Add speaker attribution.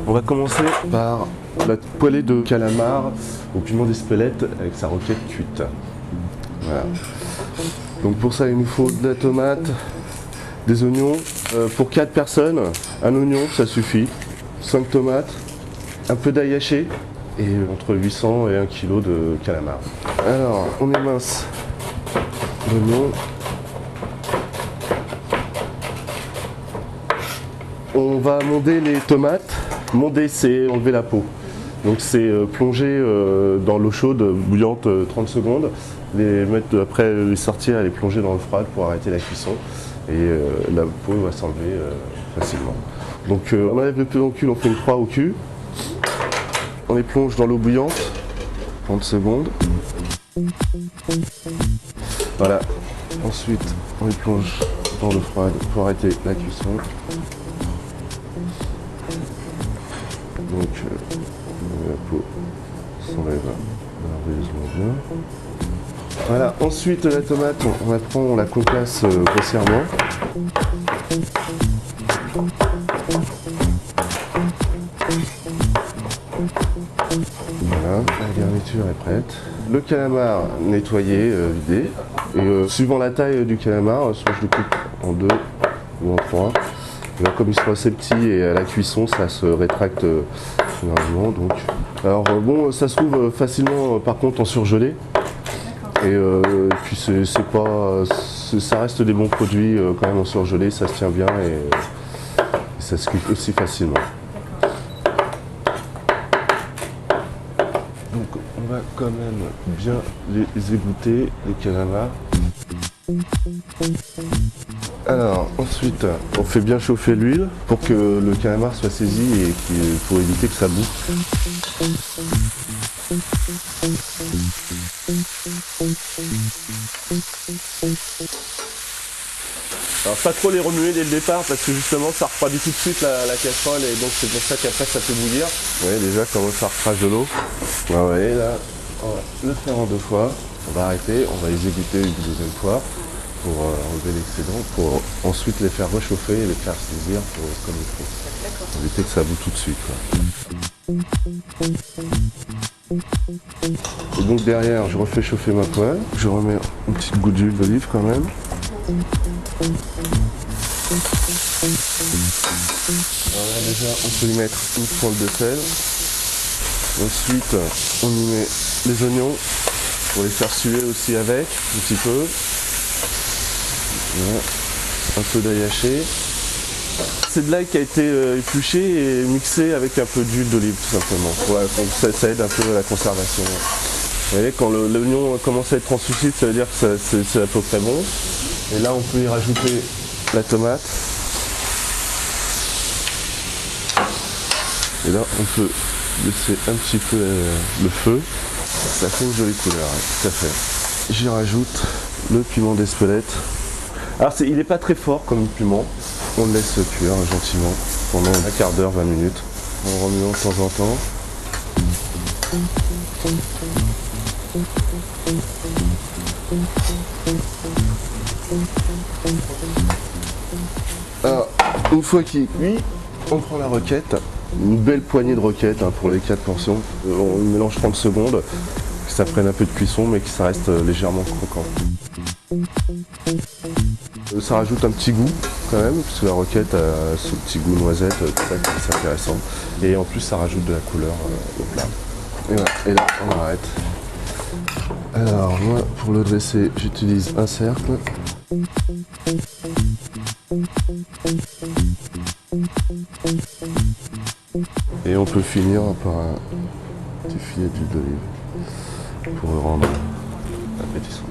Speaker 1: On va commencer par la poêlée de calamar au piment d'Espelette avec sa roquette cuite. Voilà. Donc pour ça il nous faut de la tomate, des oignons. Pour 4 personnes, un oignon ça suffit, 5 tomates, un peu d'ail haché et entre 800 et 1 kg de calamar. Alors on émince l'oignon. On va monder les tomates. Monder, c'est enlever la peau. Donc c'est plonger dans l'eau chaude bouillante 30 secondes, après les sortir et les plonger dans l'eau froide pour arrêter la cuisson. Et la peau va s'enlever facilement. Donc on enlève le pédoncule, on fait une croix au cul. On les plonge dans l'eau bouillante, 30 secondes. Voilà. Ensuite, on les plonge dans l'eau froide pour arrêter la cuisson. Donc la peau s'enlève merveilleusement bien. Voilà, ensuite la tomate, on la concasse grossièrement. Voilà, la garniture est prête. Le calamar nettoyé, vidé. Et suivant la taille du calamar, soit je le coupe en 2 ou en 3. Là, comme ils sont assez petits et à la cuisson, ça se rétracte énormément. Donc. Alors bon, ça se trouve facilement par contre en surgelé. Et puis ça reste des bons produits quand même en surgelé, ça se tient bien et ça se cuit aussi facilement. Donc on va quand même bien les égoutter, les calamars. Alors ensuite on fait bien chauffer l'huile pour que le calamar soit saisi et pour éviter que ça bouffe. Alors pas trop les remuer dès le départ parce que justement ça refroidit tout de suite la casserole et donc c'est pour ça qu'après ça peut bouillir. Vous voyez déjà comment ça recrache de l'eau. Vous voyez là, on va le faire en 2 fois. On va arrêter, on va les égoutter une 2e fois pour enlever l'excédent, pour ensuite les faire réchauffer et les faire saisir comme il faut. Pour éviter que ça boue tout de suite. Et donc derrière, je refais chauffer ma poêle. Je remets une petite goutte d'huile d'olive quand même. Alors déjà, on peut y mettre une pointe de sel. Ensuite, on y met les oignons pour les faire suer aussi avec, un petit peu. Voilà. Un peu d'ail haché. C'est de l'ail qui a été épluché et mixé avec un peu d'huile d'olive tout simplement. Voilà, ça aide un peu à la conservation. Vous voyez, quand l'oignon commence à être translucide, ça veut dire que c'est à peu près bon. Et là, on peut y rajouter la tomate. Et là, on peut laisser un petit peu le feu. Ça fait une jolie couleur, hein, tout à fait. J'y rajoute le piment d'Espelette. Alors, il n'est pas très fort comme piment. On le laisse cuire gentiment pendant un quart d'heure, 20 minutes, en remuant de temps en temps. Alors, une fois qu'il est cuit, on prend la roquette, une belle poignée de roquette pour les 4 portions. On mélange 30 secondes, que ça prenne un peu de cuisson mais que ça reste légèrement croquant. Ça rajoute un petit goût quand même, parce que la roquette a ce petit goût noisette, c'est intéressant. Et en plus ça rajoute de la couleur au plat. Et voilà, et là on arrête. Alors moi pour le dresser j'utilise un cercle. Et on peut finir par un petit filet d'huile d'olive pour le rendre appétissant.